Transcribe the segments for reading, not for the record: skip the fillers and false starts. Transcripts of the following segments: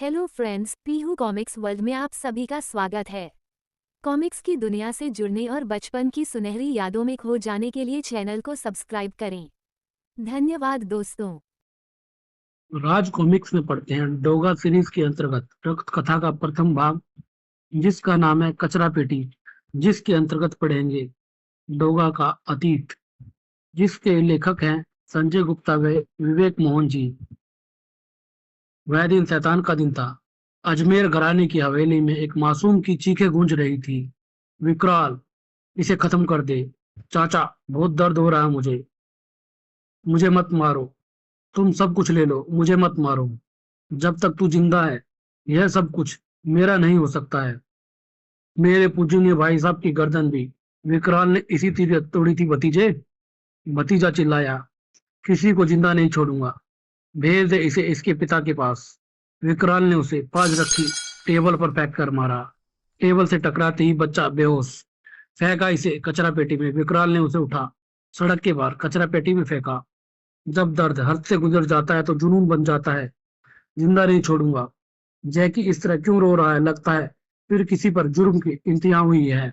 Hello friends, Pihu comics world में आप सभी का स्वागत है। कॉमिक्स की दुनिया से जुड़ने और बचपन की सुनहरी यादों में खो जाने के लिए चैनल को सब्सक्राइब करें। धन्यवाद दोस्तों। राज कॉमिक्स में पढ़ते हैं डोगा सीरीज के अंतर्गत रक्त कथा का प्रथम भाग, जिसका नाम है कचरा पेटी, जिसके अंतर्गत पढ़ेंगे डोगा का अतीत, जिसके लेखक हैं संजय गुप्ता व विवेक मोहन जी। वह दिन शैतान का दिन था। अजमेर घराने की हवेली में एक मासूम की चीखें गूंज रही थी। विकराल, इसे खत्म कर दे। चाचा, बहुत दर्द हो रहा है मुझे। मुझे मत मारो। तुम सब कुछ ले लो, मुझे मत मारो। जब तक तू जिंदा है, यह सब कुछ मेरा नहीं हो सकता है। मेरे पूजनीय भाई साहब की गर्दन भी विकराल ने इसी तरह तोड़ी थी भतीजे। भतीजा चिल्लाया, किसी को जिंदा नहीं छोड़ूंगा। भेज दे इसे इसके पिता के पास। विकराल ने उसे पास रखी टेबल पर फेंक कर मारा। टेबल से टकराते ही बच्चा बेहोश। फेंका इसे कचरा पेटी में। विकराल ने उसे उठा सड़क के बाहर कचरा पेटी में फेंका। जब दर्द हद से गुजर जाता है तो जुनून बन जाता है। जिंदा नहीं छोड़ूंगा। जैकी इस तरह क्यों रो रहा है? लगता है फिर किसी पर जुर्म की इंतहा हुई है।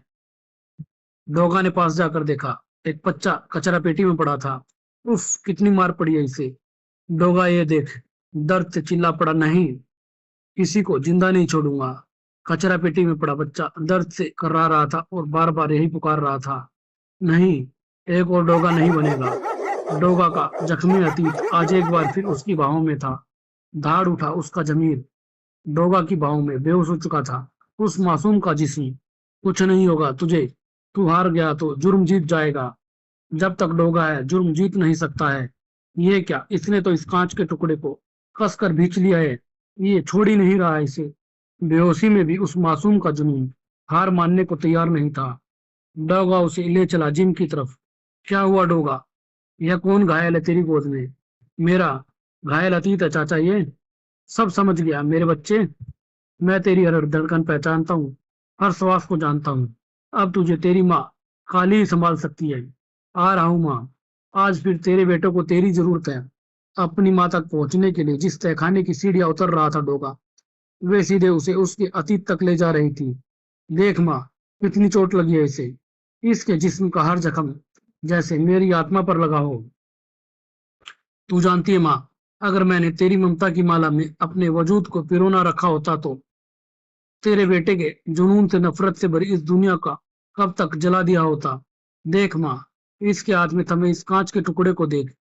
डोगा ने पास जाकर देखा। एक बच्चा कचरा पेटी में पड़ा था। उफ, कितनी मार पड़ी है इसे। डोगा, ये देख। दर्द से चिल्ला पड़ा, नहीं, किसी को जिंदा नहीं छोड़ूंगा। कचरा पेटी में पड़ा बच्चा दर्द से कर्रा रहा था और बार बार यही पुकार रहा था, नहीं, एक और डोगा नहीं बनेगा। डोगा का जख्मी अतीत आज एक बार फिर उसकी बाहों में था। धाड़ उठा उसका जमीर। डोगा की बाहों में बेहोश हो चुका था उस मासूम का जिस्म। कुछ नहीं होगा तुझे। तू हार गया तो जुर्म जीत जाएगा। जब तक डोगा है, जुर्म जीत नहीं सकता है। ये क्या, इसने तो इस कांच के टुकड़े को कसकर भींच लिया है। ये छोड़ ही नहीं रहा है इसे। बेहोशी में भी उस मासूम का जुनून हार मानने को तैयार नहीं था। डोगा उसे ले चला जिम की तरफ। क्या हुआ डोगा? यह कौन घायल है तेरी गोद में? मेरा घायल अतीत है चाचा ये। सब समझ गया मेरे बच्चे। मैं तेरी हर धड़कन पहचानता हूँ, हर श्वास को जानता हूँ। अब तुझे तेरी माँ काली ही संभाल सकती है। आ रहा हूँ माँ। आज फिर तेरे बेटे को तेरी जरूरत है। अपनी माँ तक पहुंचने के लिए जिस तहखाने की सीढ़ियां उतर रहा था डोगा, वे सीधे उसे उसके अतीत तक ले जा रही थी। देख माँ, कितनी चोट लगी है इसे। इसके जिस्म का हर जख्म जैसे मेरी आत्मा पर लगा हो। तू जानती है माँ, अगर मैंने तेरी ममता की माला में अपने वजूद को पिरोना रखा होता तो तेरे बेटे के जुनून से नफरत से भरी इस दुनिया का कब तक जला दिया होता। देख माँ, इसके हाथ में थमे इस कांच के टुकड़े को देख।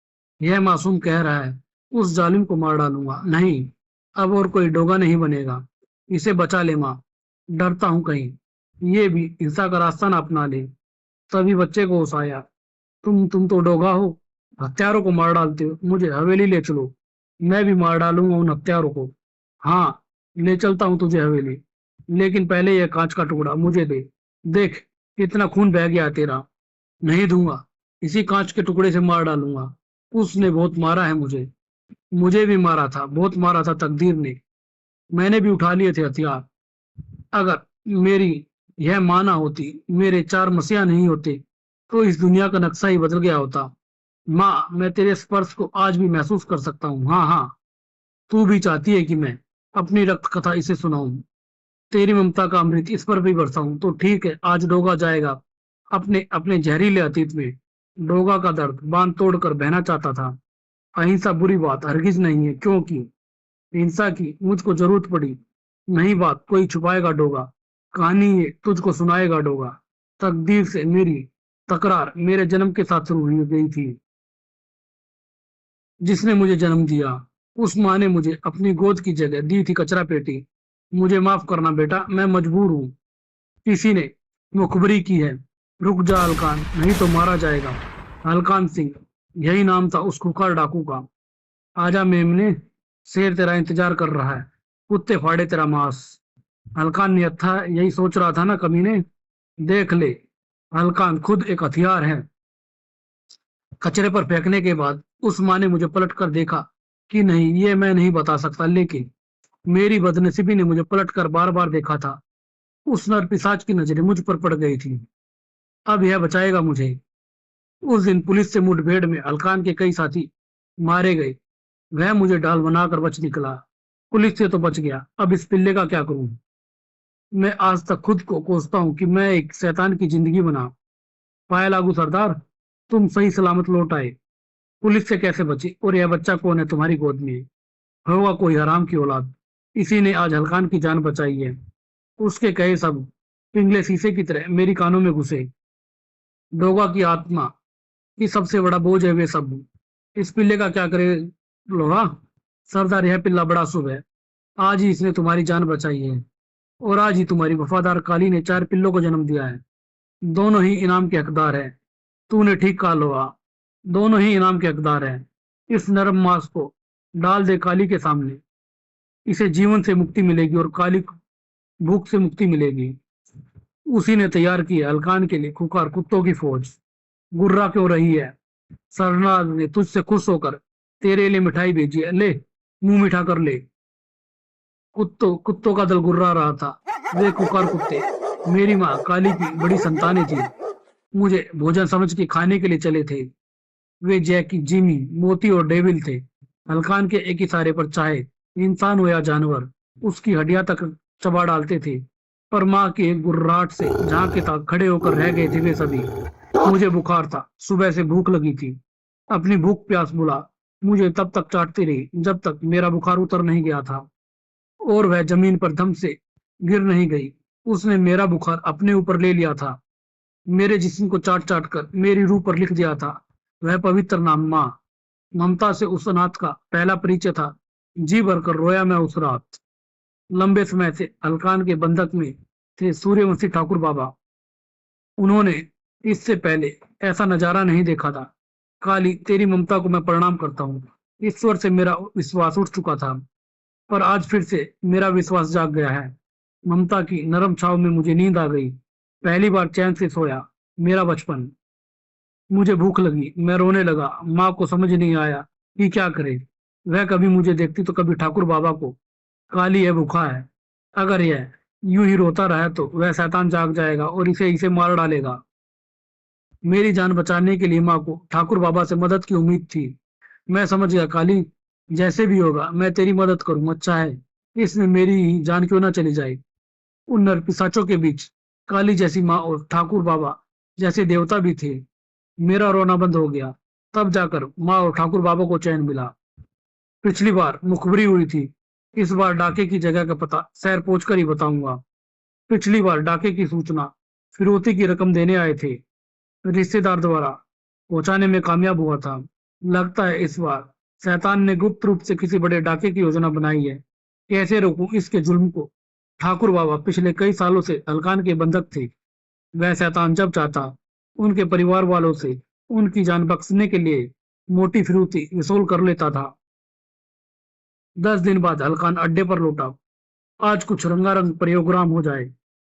यह मासूम कह रहा है, उस जालिम को मार डालूंगा। नहीं, अब और कोई डोगा नहीं बनेगा। इसे बचा ले माँ। डरता हूं कहीं ये भी हिंसा का रास्ता ना अपना ले। तभी बच्चे को उसाया, तुम तो डोगा हो, हत्यारों को मार डालते हो। मुझे हवेली ले चलो, मैं भी मार डालूंगा उन हत्यारों को। हाँ, ले चलता हूँ तुझे हवेली, लेकिन पहले यह कांच का टुकड़ा मुझे दे। देख, कितना खून बह गया तेरा। नहीं दूंगा। इसी कांच के टुकड़े से मार डालूंगा। उसने बहुत मारा है मुझे। मुझे भी मारा था, बहुत मारा था तकदीर ने। मैंने भी उठा लिए थे हथियार। अगर मेरी यह माँ ना होती, मेरे चार मसीहा नहीं होते, तो इस दुनिया का नक्शा ही बदल गया होता। माँ, मैं तेरे स्पर्श को आज भी महसूस कर सकता हूँ। हाँ हाँ, तू भी चाहती है कि मैं अपनी रक्त कथा इसे सुनाऊं, तेरी ममता का अमृत इस पर भी बरसाऊं। तो ठीक है, आज डोगा जाएगा अपने अपने जहरीले अतीत में। डोगा का दर्द बांध तोड़कर बहना चाहता था। अहिंसा बुरी बात हरगिज नहीं है, क्योंकि हिंसा की मुझको जरूरत पड़ी। नहीं बात कोई छुपाएगा डोगा। कहानी ये तुझको सुनाएगा डोगा। तकदीर से मेरी तकरार मेरे जन्म के साथ शुरू हुई गई थी। जिसने मुझे जन्म दिया, उस माँ ने मुझे अपनी गोद की जगह दी थी कचरा पेटी। मुझे माफ करना बेटा, मैं मजबूर हूँ। किसी ने मुखबरी की है, रुक जा हलकान, नहीं तो मारा जाएगा। हलकान सिंह, यही नाम था उस खुखार डाकू का। आजा मेमने, शेर तेरा इंतजार कर रहा है। कुत्ते फाड़े तेरा मांस। हलकान नियत्था यही सोच रहा था ना कमीने। देख ले, हलकान खुद एक हथियार है। कचरे पर फेंकने के बाद उस माँ ने मुझे पलट कर देखा कि नहीं, ये मैं नहीं बता सकता, लेकिन मेरी बदनसीबी ने मुझे पलट कर बार बार देखा था। उस नर पिशाच की नजरें मुझ पर पड़ गई थी। अब यह बचाएगा मुझे। उस दिन पुलिस से मुठभेड़ में हलकान के कई साथी मारे गए। वह मुझे ढाल बनाकर बच निकला। पुलिस से तो बच गया, अब इस पिल्ले का क्या करूं? मैं आज तक खुद को कोसता हूँ कि मैं एक शैतान की जिंदगी बना पाया। लागू सरदार, तुम सही सलामत लौट आए। पुलिस से कैसे बची? और यह बच्चा कौन है तुम्हारी गोद में? होगा कोई हराम की औलाद, इसी ने आज हलकान की जान बचाई है। उसके कहे सब पिंगले शीशे की तरह मेरी कानों में घुसे। डोगा की आत्मा की सबसे बड़ा बोझ है वे सब। इस पिल्ले का क्या करे लोहा? सरदार, यह पिल्ला बड़ा शुभ है। आज ही इसने तुम्हारी जान बचाई है, और आज ही तुम्हारी वफादार काली ने 4 पिल्लों को जन्म दिया है। दोनों ही इनाम के हकदार हैं। तूने ठीक कहा लोहा, दोनों ही इनाम के हकदार हैं। इस नरम मांस को डाल दे काली के सामने, इसे जीवन से मुक्ति मिलेगी और काली भूख से मुक्ति मिलेगी। उसी ने तैयार की है हलकान के लिए खुकार कुत्तों की फौज। गुर्रा क्यों रही है? सरनाज ने तुझसे खुश होकर तेरे लिए मिठाई भेजी है, ले मुंह मीठा कर ले। कुत्तों का दल गुर्रा रहा था। वे खुकार कुत्ते मेरी माँ काली की बड़ी संतानें थी। मुझे भोजन समझ के खाने के लिए चले थे। वे जैकी, जिमी, मोती और डेविल थे। हलकान के एक इशारे पर चाहे इंसान हो या जानवर, उसकी हड्डियां तक चबा डालते थे। पर माँ के गुर्राट से जहाँ के तक खड़े होकर रह गए थे वे सभी। मुझे बुखार था, सुबह से भूख लगी थी। अपनी भूख प्यास बुला मुझे तब तक चाटती रही जब तक मेरा बुखार उतर नहीं गया था और वह जमीन पर दम से गिर नहीं गई। उसने मेरा बुखार अपने ऊपर ले लिया था, मेरे जिस्म को चाट चाट कर मेरी रूह पर लिख दिया था वह पवित्र नाम माँ। ममता से उस अनाथ का पहला परिचय था। जी भरकर रोया मैं उस रात। लंबे समय से हलकान के बंधक में थे सूर्यवंशी ठाकुर बाबा। उन्होंने इससे पहले ऐसा नजारा नहीं देखा था। काली, तेरी ममता को मैं प्रणाम करता हूँ। ईश्वर से मेरा विश्वास उठ चुका था, पर आज फिर से मेरा विश्वास जाग गया है। ममता की नरम छाव में मुझे नींद आ गई। पहली बार चैन से सोया मेरा बचपन। मुझे भूख लगी, मैं रोने लगा। माँ को समझ नहीं आया कि क्या करे। वह कभी मुझे देखती तो कभी ठाकुर बाबा को। काली है, भूखा है। अगर यह यूं ही रोता रहा तो वह शैतान जाग जाएगा और इसे इसे मार डालेगा। मेरी जान बचाने के लिए माँ को ठाकुर बाबा से मदद की उम्मीद थी। मैं समझ गया, काली जैसे भी होगा मैं तेरी मदद करूं। अच्छा है, इसमें मेरी ही जान क्यों ना चली जाए। उन नरपिशाचों के बीच काली जैसी माँ और ठाकुर बाबा जैसे देवता भी थे। मेरा रोना बंद हो गया। तब जाकर माँ और ठाकुर बाबा को चैन मिला। पिछली बार मुखबरी हुई थी, इस बार डाके की जगह का पता शहर पहुंचकर ही बताऊंगा। पिछली बार डाके की सूचना फिरौती की रकम देने आए थे, रिश्तेदार द्वारा पहुंचाने में कामयाब हुआ था। लगता है इस बार शैतान ने गुप्त रूप से किसी बड़े डाके की योजना बनाई है। कैसे रोकूं इसके जुल्म को? ठाकुर बाबा पिछले कई सालों से हलकान के बंधक थे। वह शैतान जब चाहता उनके परिवार वालों से उनकी जान बख्शने के लिए मोटी फिरौती वसूल कर लेता था। 10 दिन बाद हलकान अड्डे पर लौटा। आज कुछ रंगारंग प्रोग्राम हो जाए।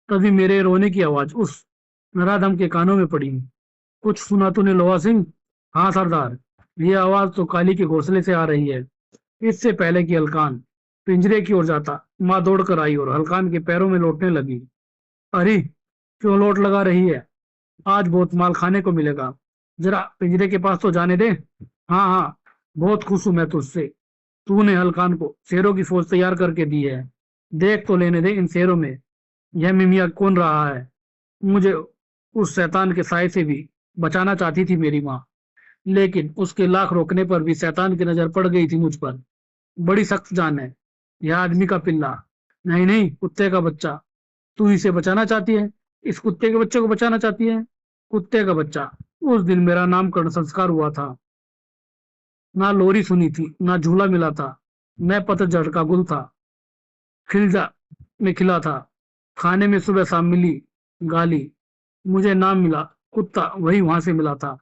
तभी मेरे रोने की आवाज उस नराधम के कानों में पड़ी। कुछ सुना तूने लोहा सिंह? हाँ सरदार, ये आवाज तो काली के घोंसले से आ रही है। इससे पहले कि हलकान पिंजरे की ओर जाता, माँ दौड़ कर आई और हलकान के पैरों में लौटने लगी। अरे, क्यों लोट लगा रही है? आज बहुत माल खाने को मिलेगा। जरा पिंजरे के पास तो जाने दे। हाँ हाँ, बहुत खुश हूं मैं तुझसे। तूने हलकान को शेरों की फौज तैयार करके दी है। देख तो लेने दे इन शेरों में यह मिमिया कौन रहा है। मुझे उस शैतान के साय से भी बचाना चाहती थी मेरी माँ, लेकिन उसके लाख रोकने पर भी शैतान की नजर पड़ गई थी मुझ पर। बड़ी सख्त जान है यह आदमी का पिल्ला। नहीं नहीं, कुत्ते का बच्चा। तू इसे बचाना चाहती है? इस कुत्ते के बच्चे को बचाना चाहती है? कुत्ते का बच्चा। उस दिन मेरा नामकरण संस्कार हुआ था। ना लोरी सुनी थी, ना झूला मिला था। मैं पतझड़ का गुल था, खिलजा में खिला था। खाने में सुबह शाम मिली गाली। मुझे नाम मिला कुत्ता, वही वहां से मिला था।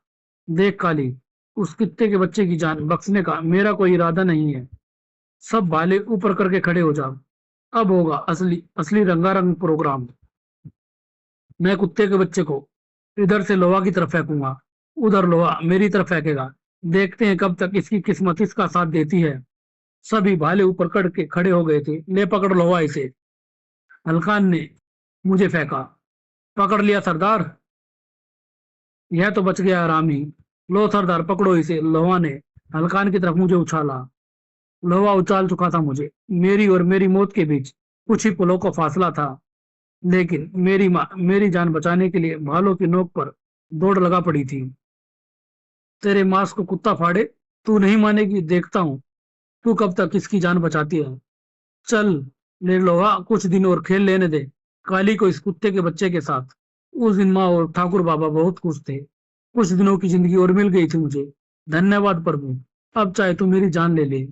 देख काली, उस कुत्ते के बच्चे की जान बख्शने का मेरा कोई इरादा नहीं है। सब भाले ऊपर करके खड़े हो जाओ। अब होगा असली असली रंगारंग प्रोग्राम। मैं कुत्ते के बच्चे को इधर से लोहा की तरफ फेंकूंगा, उधर लोहा मेरी तरफ फेंकेगा। देखते हैं कब तक इसकी किस्मत इसका साथ देती है। सभी भाले ऊपर कड़ के खड़े हो गए थे। ले पकड़ लोहा इसे। हलकान ने मुझे फेंका। पकड़ लिया सरदार, यह तो बच गया हरामी। लो सरदार, पकड़ो इसे। लोहा ने हलकान की तरफ मुझे उछाला। लोहा उछाल चुका था मुझे। मेरी और मेरी मौत के बीच कुछ ही पलों का फासला था, लेकिन मेरी माँ मेरी जान बचाने के लिए भालों की नोक पर दौड़ लगा पड़ी थी। तेरे मांस को कुत्ता फाड़े, तू नहीं मानेगी, देखता हूँ तू कब तक इसकी जान बचाती है। चल ले लोहा, कुछ दिन और खेल लेने दे काली को इस कुत्ते के बच्चे के साथ। उस दिन माँ और ठाकुर बाबा बहुत खुश थे। कुछ दिनों की जिंदगी और मिल गई थी मुझे। धन्यवाद प्रभु। अब चाहे तू मेरी जान ले ले,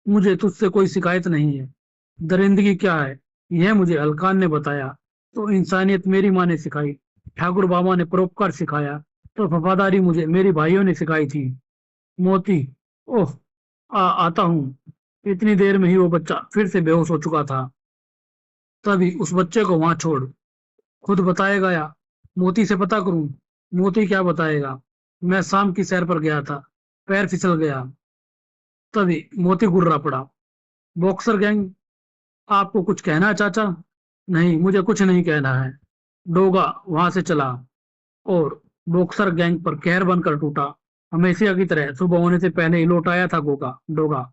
मुझे तुझसे कोई शिकायत नहीं है। दरिंदगी क्या है यह मुझे अलकान ने बताया, तो इंसानियत मेरी माँ ने सिखाई। ठाकुर बाबा ने परोपकार सिखाया, तो वफादारी मुझे मेरी भाइयों ने सिखाई थी। मोती, ओह, आता हूँ। इतनी देर में ही वो बच्चा फिर से बेहोश हो चुका था। तभी उस बच्चे को वहां छोड़, खुद बताएगा या मोती से पता करूं? मोती क्या बताएगा? मैं शाम की सैर पर गया था, पैर फिसल गया। तभी मोती गुर्रा पड़ा। बॉक्सर गैंग, आपको कुछ कहना है चाचा? नहीं, मुझे कुछ नहीं कहना है। डोगा वहां से चला और बॉक्सर गैंग पर कहर बनकर टूटा। हमेशा की तरह सुबह होने से पहले ही लौट आया था गोगा डोगा।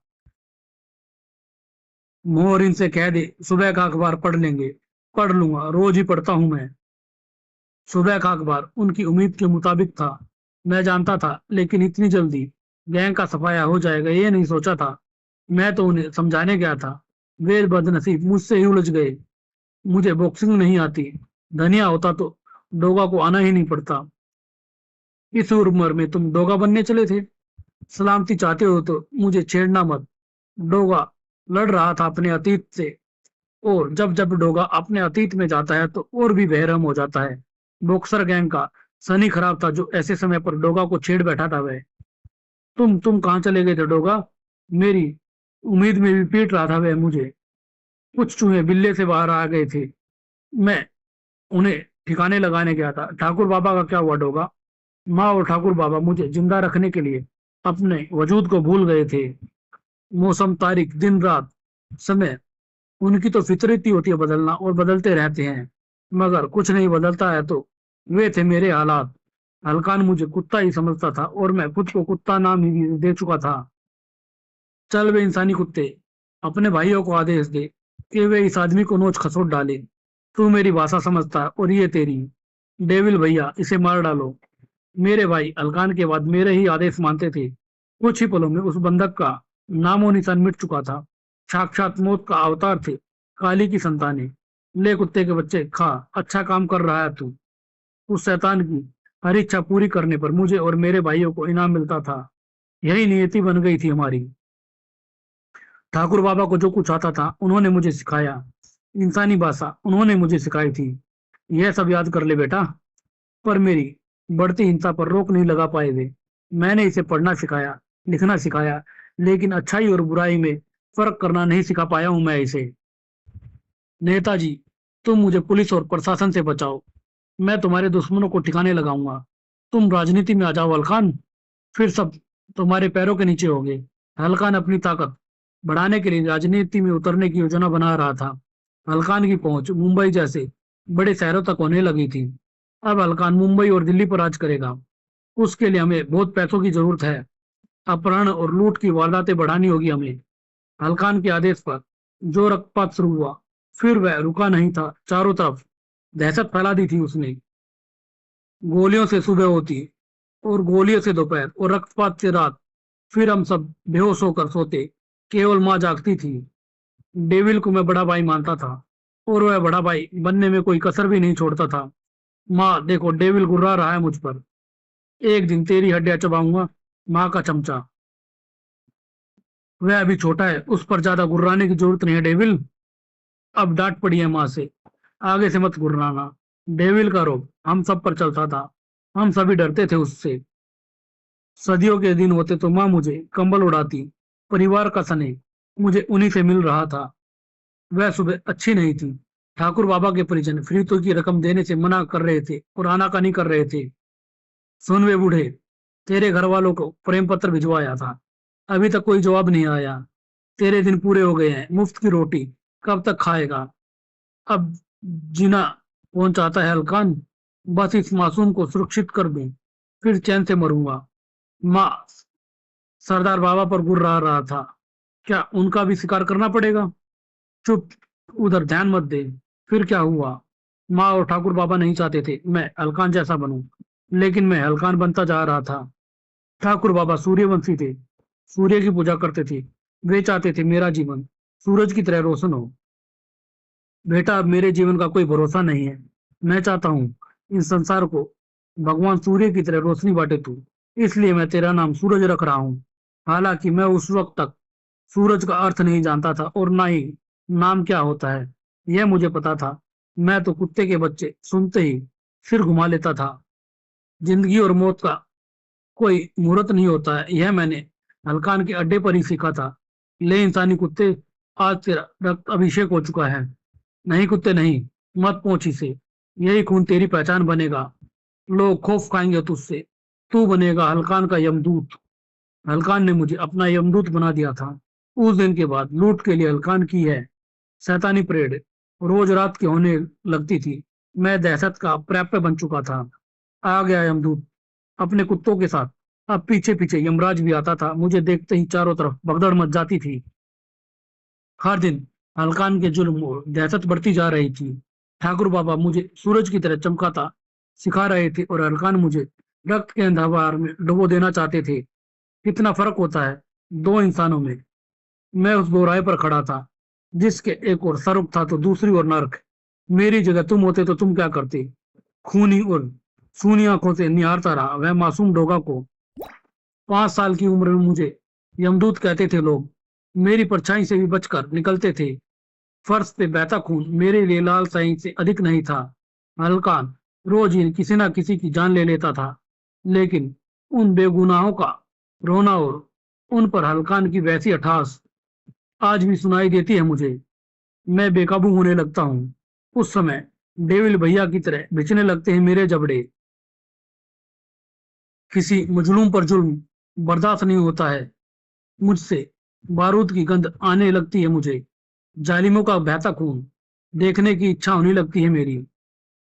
मोहर इनसे कह दे सुबह का अखबार पढ़ लेंगे। पढ़ लूंगा, रोज ही पढ़ता हूं मैं। सुबह का अखबार उनकी उम्मीद के मुताबिक था। मैं जानता था, लेकिन इतनी जल्दी गैंग का सफाया हो जाएगा ये नहीं सोचा था। मैं तो उन्हें समझाने गया था, वे बदनसीब मुझसे ही उलझ गए। मुझे बॉक्सिंग नहीं आती, धनिया होता तो डोगा को आना ही नहीं पड़ता। इस उम्र में तुम डोगा बनने चले थे? सलामती चाहते हो तो मुझे छेड़ना मत। डोगा लड़ रहा था अपने अतीत से, और जब जब डोगा अपने अतीत में जाता है तो और भी बेरहम हो जाता है। बॉक्सर गैंग का सनी खराब था जो ऐसे समय पर डोगा को छेड़ बैठा था। वह, तुम कहाँ चले गए थे डोगा? मेरी उम्मीद में भी पीट रहा था वह मुझे। कुछ चूहे बिल्ले से बाहर आ गए थे, मैं उन्हें ठिकाने लगाने गया था। ठाकुर बाबा का क्या हुआ डोगा? माँ और ठाकुर बाबा मुझे जिंदा रखने के लिए अपने वजूद को भूल गए थे। मौसम, तारीख, दिन रात, समय, उनकी तो फितरत ही होती है बदलना, और बदलते रहते हैं। मगर कुछ नहीं बदलता है तो वे थे मेरे हालात। हलकान मुझे कुत्ता ही समझता था और मैं खुद को कुत्ता नाम ही दे चुका था। चल वे इंसानी कुत्ते, अपने भाइयों को आदेश दे कि वे इस आदमी को नोच खसोट डाले। तू मेरी भाषा समझता है और ये तेरी। डेविल भैया, इसे मार डालो। मेरे भाई हलकान के बाद मेरे ही आदेश मानते थे। कुछ ही पलों में उस बंधक का नामो निशान मिट चुका था। साक्षात मौत का अवतार थे काली की संतानें। ले कुत्ते के बच्चे, खा, अच्छा काम कर रहा है तू। उस शैतान की हर इच्छा पूरी करने पर मुझे और मेरे भाइयों को इनाम मिलता था। यही नियति बन गई थी हमारी। ठाकुर बाबा को जो कुछ आता था उन्होंने मुझे सिखाया। इंसानी भाषा उन्होंने मुझे सिखाई थी। यह सब याद कर ले बेटा। पर मेरी बढ़ती हिंसा पर रोक नहीं लगा पाए वे। मैंने इसे पढ़ना सिखाया, लिखना सिखाया, लेकिन अच्छाई और बुराई में फर्क करना नहीं सिखा पाया हूं मैं इसे। नेताजी, तुम मुझे पुलिस और प्रशासन से बचाओ, मैं तुम्हारे दुश्मनों को ठिकाने लगाऊंगा। तुम राजनीति में आ जाओ हलकान, फिर सब तुम्हारे पैरों के नीचे होंगे। हलकान अपनी ताकत बढ़ाने के लिए राजनीति में उतरने की योजना बना रहा था। हलकान की पहुंच मुंबई जैसे बड़े शहरों तक होने लगी थी। अब हलकान मुंबई और दिल्ली पर राज करेगा। उसके लिए हमें बहुत पैसों की जरूरत है। अपहरण और लूट की वारदातें बढ़ानी होगी हमें। हलकान के आदेश पर जो रक्तपात शुरू हुआ, फिर वह रुका नहीं था। चारों तरफ दहशत फैला दी थी उसने। गोलियों से सुबह होती और गोलियों से दोपहर और रक्तपात से रात। फिर हम सब बेहोश होकर सोते, केवल माँ जागती थी। डेविल को मैं बड़ा भाई मानता था और वह बड़ा भाई बनने में कोई कसर भी नहीं छोड़ता था। माँ देखो, डेविल गुर्रा रहा है मुझ पर। एक दिन तेरी हड्डियां चबाऊंगा। माँ का चमचा, वह अभी छोटा है, उस पर ज्यादा गुर्राने की जरूरत नहीं है डेविल। अब डांट पड़ी है माँ से, आगे से मत गुर्राना। डेविल का रोब हम सब पर चलता था, हम सभी डरते थे उससे। सदियों के दिन होते तो माँ मुझे कंबल उड़ाती। परिवार का स्नेह मुझे उन्हीं से मिल रहा था। वह सुबह अच्छी नहीं थी। ठाकुर बाबा के परिजन फ्रीतों की रकम देने से मना कर रहे थे और आनाकानी कर रहे थे। सुन वे बूढ़े, तेरे घर वालों को प्रेम पत्र भिजवाया था, अभी तक कोई जवाब नहीं आया। तेरे दिन पूरे हो गए हैं, मुफ्त की रोटी कब तक खाएगा? अब जीना कौन चाहता है हलकान? बस इस मासूम को सुरक्षित कर दूं, फिर चैन से मरूंगा। माँ सरदार बाबा पर गुर्रा रहा था। क्या उनका भी शिकार करना पड़ेगा? चुप, उधर ध्यान मत दे। फिर क्या हुआ? माँ और ठाकुर बाबा नहीं चाहते थे मैं हलकान जैसा बनूं, लेकिन मैं हलकान बनता जा रहा था। ठाकुर बाबा सूर्यवंशी थे, सूर्य की पूजा करते थे। वे चाहते थे मेरा जीवन सूरज की तरह रोशन हो। बेटा, अब मेरे जीवन का कोई भरोसा नहीं है। मैं चाहता हूँ इस संसार को भगवान सूर्य की तरह रोशनी बांटे तू। इसलिए मैं तेरा नाम सूरज रख रहा हूँ। हालांकि मैं उस वक्त तक सूरज का अर्थ नहीं जानता था और ना ही नाम क्या होता है यह मुझे पता था। मैं तो कुत्ते के बच्चे सुनते ही सिर घुमा लेता था। जिंदगी और मौत का कोई मुहूर्त नहीं होता है, यह मैंने हलकान के अड्डे पर ही सीखा था। ले इंसानी कुत्ते, आज तेरा रक्त अभिषेक हो चुका है। नहीं कुत्ते नहीं, मत पहुंच इसे। यही खून तेरी पहचान बनेगा। लोग खौफ खाएंगे तुझसे। तू बनेगा हलकान का यमदूत। हलकान ने मुझे अपना यमदूत बना दिया था। उस दिन के बाद लूट के लिए हलकान की है शैतानी परेड रोज रात की होने लगती थी। मैं दहशत का प्राप्य बन चुका था। आ गया यमदूत अपने कुत्तों के साथ। अब पीछे पीछे यमराज भी आता था। मुझे देखते ही चारों तरफ भगदड़ मच जाती थी। हर दिन हलकान के जुल्म और दहशत बढ़ती जा रही थी। ठाकुर बाबा मुझे सूरज की तरह चमकाता सिखा रहे थे और हलकान मुझे रक्त के अंधकार में डुबो देना चाहते थे। कितना फर्क होता है दो इंसानों में। मैं उस दोराहे पर खड़ा था जिसके एक ओर स्वर्ग था तो दूसरी ओर नर्क। मेरी जगह तुम होते तो तुम क्या करते? खूनी और सूनी आंखों से निहारता रहा वह मासूम डोगा को। 5 साल की उम्र में मुझे यमदूत कहते थे लोग। मेरी परछाई से भी बचकर निकलते थे। फर्श पे बहता खून मेरे लिए लाल स्याही से अधिक नहीं था। हलकान रोज ही किसी ना किसी की जान ले लेता था, लेकिन उन बेगुनाहों का रोना और उन पर हलकान की वैसी अठास आज भी सुनाई देती है मुझे। मैं बेकाबू होने लगता हूँ। उस समय डेविल भैया की तरह बिछने लगते हैं मेरे जबड़े। किसी मजलूम पर जुल्म बर्दाश्त नहीं होता है मुझसे। बारूद की गंध आने लगती है मुझे। जालिमों का बहता खून देखने की इच्छा होने लगती है मेरी।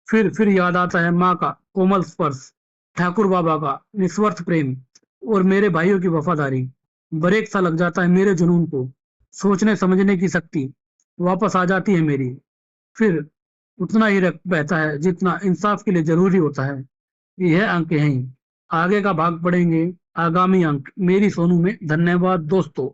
फिर याद आता है माँ का कोमल स्पर्श, ठाकुर बाबा का निस्वार्थ प्रेम और मेरे भाइयों की वफादारी। ब्रेक सा लग जाता है मेरे जुनून को। सोचने समझने की शक्ति वापस आ जाती है मेरी। फिर उतना ही रक्त बहता है जितना इंसाफ के लिए जरूरी होता है। यह अंक यहीं आगे का भाग पढ़ेंगे आगामी अंक मेरी सोनू में। धन्यवाद दोस्तों।